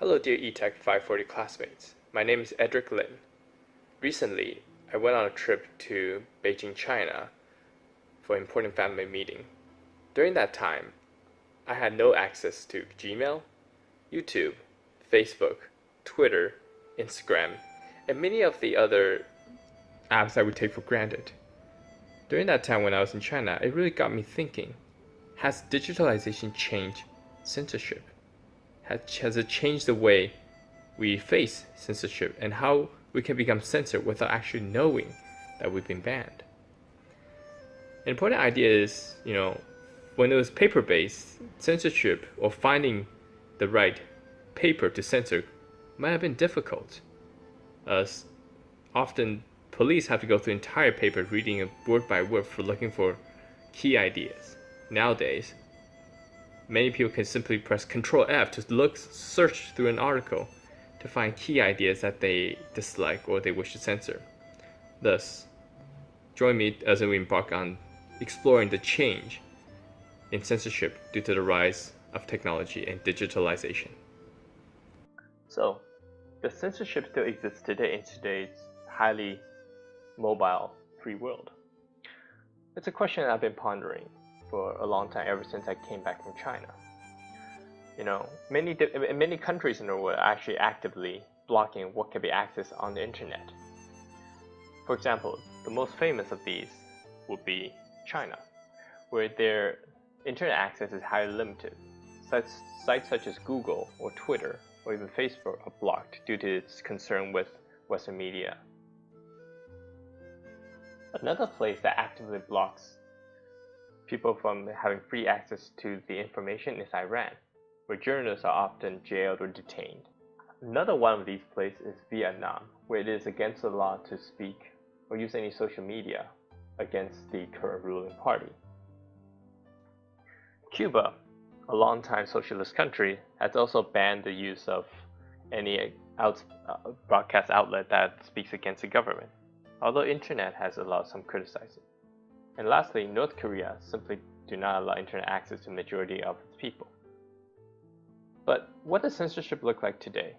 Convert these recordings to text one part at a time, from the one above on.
Hello dear ETEC 540 classmates, my name is Edric Lin. Recently, I went on a trip to Beijing, China for an important family meeting. During that time, I had no access to Gmail, YouTube, Facebook, Twitter, Instagram, and many of the other apps I would take for granted. During that time when I was in China, it really got me thinking, has digitalization changed censorship? Has it changed the way we face censorship and how we can become censored without actually knowing that we've been banned? An important idea is, when it was paper-based, censorship or finding the right paper to censor might have been difficult, as often police have to go through entire paper reading it word by word for looking for key ideas. Nowadays, many people can simply press Ctrl F to search through an article to find key ideas that they dislike or they wish to censor. Thus, join me as we embark on exploring the change in censorship due to the rise of technology and digitalization. So, does censorship still exist today in today's highly mobile free world? It's a question I've been pondering for a long time, ever since I came back from China. Many countries in the world are actually actively blocking what can be accessed on the internet. For example, the most famous of these would be China, where their internet access is highly limited. Sites such as Google or Twitter or even Facebook are blocked due to its concern with Western media. Another place that actively blocks people from having free access to the information is Iran, where journalists are often jailed or detained. Another one of these places is Vietnam, where it is against the law to speak or use any social media against the current ruling party. Cuba, a longtime socialist country, has also banned the use of any broadcast outlet that speaks against the government, although internet has allowed some criticism. And lastly, North Korea simply do not allow internet access to the majority of its people. But what does censorship look like today?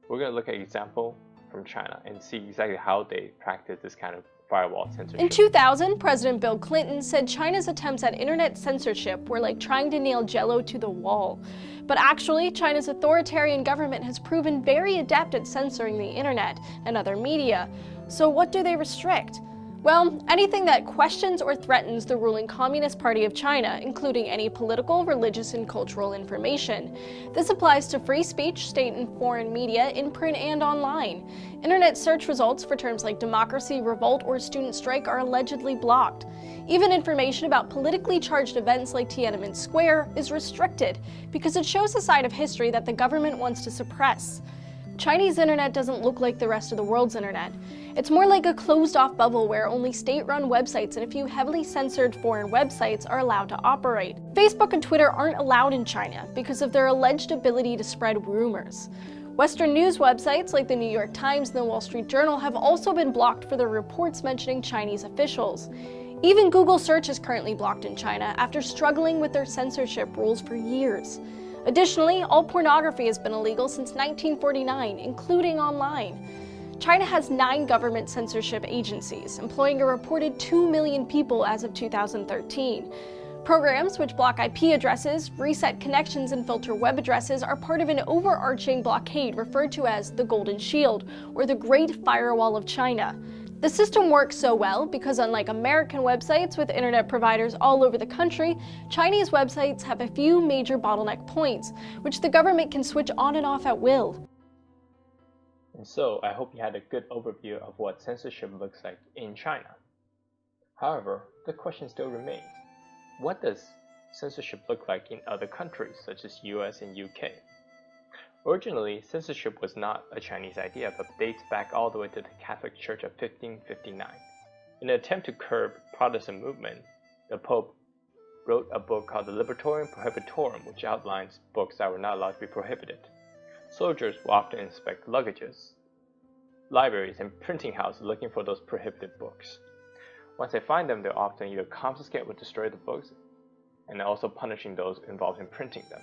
We're going to look at an example from China and see exactly how they practice this kind of firewall censorship. In 2000, President Bill Clinton said China's attempts at internet censorship were like trying to nail Jell-O to the wall. But actually, China's authoritarian government has proven very adept at censoring the internet and other media. So what do they restrict? Well, anything that questions or threatens the ruling Communist Party of China, including any political, religious, and cultural information. This applies to free speech, state and foreign media, in print and online. Internet search results for terms like democracy, revolt, or student strike are allegedly blocked. Even information about politically charged events like Tiananmen Square is restricted because it shows a side of history that the government wants to suppress. Chinese internet doesn't look like the rest of the world's internet. It's more like a closed-off bubble where only state-run websites and a few heavily censored foreign websites are allowed to operate. Facebook and Twitter aren't allowed in China because of their alleged ability to spread rumors. Western news websites like the New York Times and the Wall Street Journal have also been blocked for their reports mentioning Chinese officials. Even Google search is currently blocked in China after struggling with their censorship rules for years. Additionally, all pornography has been illegal since 1949, including online. China has 9 government censorship agencies, employing a reported 2 million people as of 2013. Programs which block IP addresses, reset connections, and filter web addresses are part of an overarching blockade referred to as the Golden Shield, or the Great Firewall of China. The system works so well because, unlike American websites with internet providers all over the country, Chinese websites have a few major bottleneck points, which the government can switch on and off at will. And so, I hope you had a good overview of what censorship looks like in China. However, the question still remains, what does censorship look like in other countries such as US and UK? Originally, censorship was not a Chinese idea, but dates back all the way to the Catholic Church of 1559. In an attempt to curb Protestant movement, the Pope wrote a book called the Liberatorium Prohibitorum, which outlines books that were not allowed to be prohibited. Soldiers will often inspect luggages, libraries, and printing houses looking for those prohibited books. Once they find them, they'll often either confiscate or destroy the books, and also punishing those involved in printing them.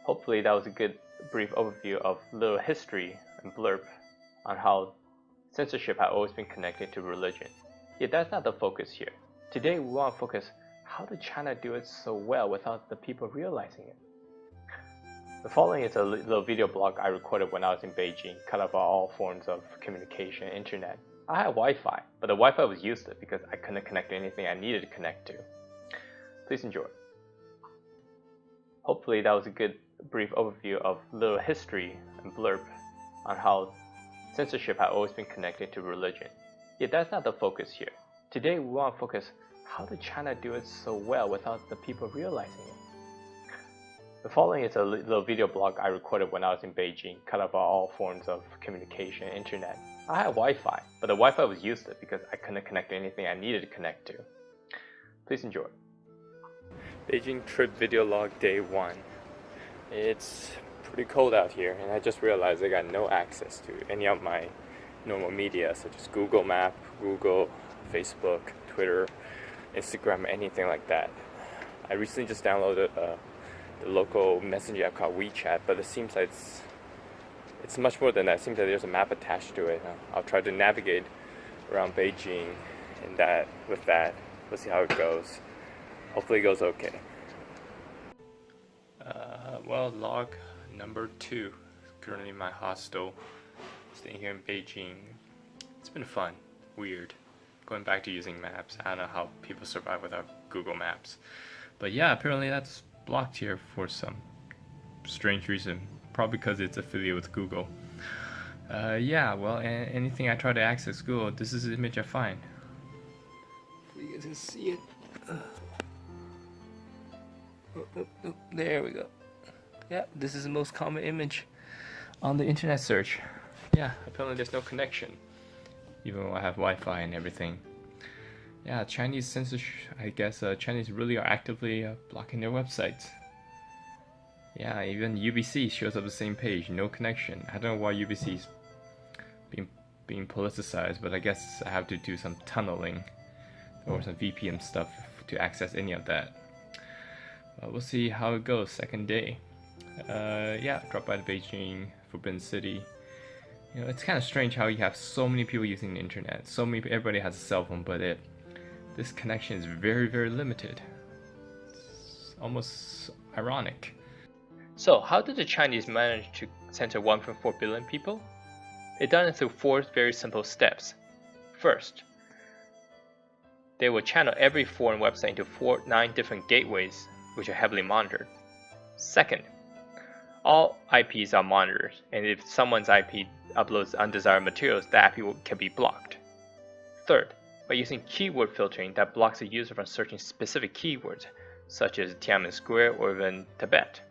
Hopefully that was a good brief overview of little history and blurb on how censorship has always been connected to religion. Yet that's not the focus here. Today we want to focus how did China do it so well without the people realizing it? The following is a little video blog I recorded when I was in Beijing, cut off all forms of communication, internet. I had Wi-Fi, but the Wi-Fi was useless because I couldn't connect to anything I needed to connect to. Please enjoy. Hopefully that was a good brief overview of little history and blurb on how censorship has always been connected to religion. Yet that's not the focus here. Today we want to focus how did China do it so well without the people realizing it? The following is a little video blog I recorded when I was in Beijing, cut off all forms of communication, internet. I had Wi-Fi, but the Wi-Fi was useless because I couldn't connect to anything I needed to connect to. Please enjoy. Beijing trip video log day 1. It's pretty cold out here, and I just realized I got no access to any of my normal media such as Google Map, Google, Facebook, Twitter, Instagram, anything like that. I recently just downloaded the local messenger app called WeChat, but it seems like it's much more than that. It seems like there's a map attached to it. I'll try to navigate around Beijing with that. We'll see how it goes. Hopefully it goes okay. Well, log number 2. Currently in my hostel, staying here in Beijing. It's been fun, weird. Going back to using maps. I don't know how people survive without Google Maps. But yeah, apparently that's blocked here for some strange reason. Probably because it's affiliated with Google. Yeah, well, anything I try to access Google, this is the image I find. You guys can see it. There we go. Yeah, this is the most common image on the internet search. Yeah, apparently there's no connection, even though I have Wi-Fi and everything. Yeah, Chinese censorship, I guess Chinese really are actively blocking their websites. Yeah, even UBC shows up the same page, no connection. I don't know why UBC is being politicized, but I guess I have to do some tunneling or some VPN stuff to access any of that. We'll see how it goes, second day. Yeah, drop by the Beijing Forbidden City. You know, it's kind of strange how you have so many people using the internet. Everybody has a cell phone, but this connection is very, very limited. It's almost ironic. So, how did the Chinese manage to censor 1.4 billion people? They done it through 4 very simple steps. First, they will channel every foreign website into 9 different gateways, which are heavily monitored. Second, all IPs are monitored, and if someone's IP uploads undesired materials, that IP can be blocked. Third, by using keyword filtering that blocks the user from searching specific keywords, such as Tiananmen Square or even Tibet.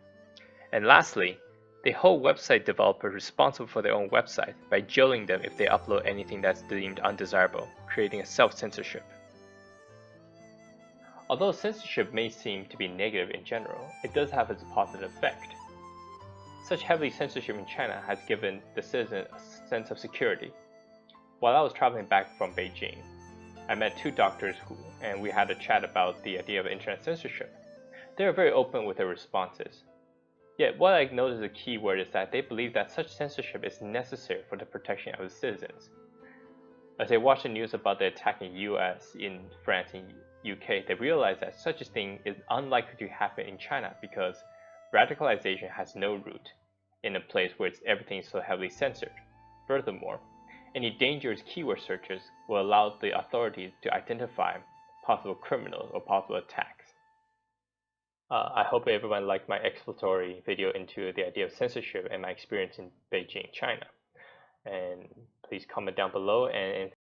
And lastly, they hold website developers responsible for their own website by jailing them if they upload anything that's deemed undesirable, creating a self-censorship. Although censorship may seem to be negative in general, it does have its positive effect. Such heavy censorship in China has given the citizen a sense of security. While I was traveling back from Beijing, I met 2 doctors and we had a chat about the idea of internet censorship. They were very open with their responses. Yet what I noticed as a key word is that they believe that such censorship is necessary for the protection of the citizens. As they watched the news about the attack in US, in France, and UK, they realized that such a thing is unlikely to happen in China because radicalization has no root in a place where everything is so heavily censored. Furthermore, any dangerous keyword searches will allow the authorities to identify possible criminals or possible attacks. I hope everyone liked my exploratory video into the idea of censorship and my experience in Beijing, China. And please comment down below and